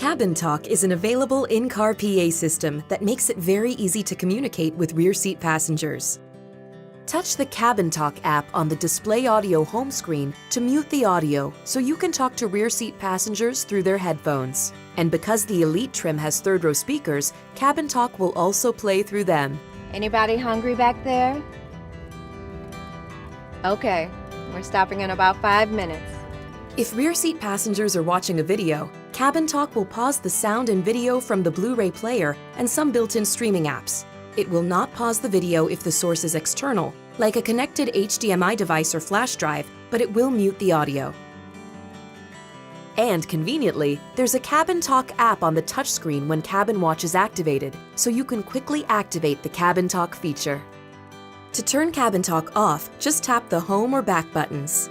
CabinTalk is an available in-car PA system that makes it very easy to communicate with rear seat passengers. Touch the CabinTalk app on the display audio home screen to mute the audio so you can talk to rear seat passengers through their headphones. And because the Elite trim has third-row speakers, CabinTalk will also play through them. Anybody hungry back there? Okay, we're stopping in about 5 minutes. If rear seat passengers are watching a video, CabinTalk will pause the sound and video from the Blu-ray player and some built-in streaming apps. It will not pause the video if the source is external, like a connected HDMI device or flash drive, but it will mute the audio. And conveniently, there's a CabinTalk app on the touchscreen when Cabin Watch is activated, so you can quickly activate the CabinTalk feature. To turn CabinTalk off, just tap the home or back buttons.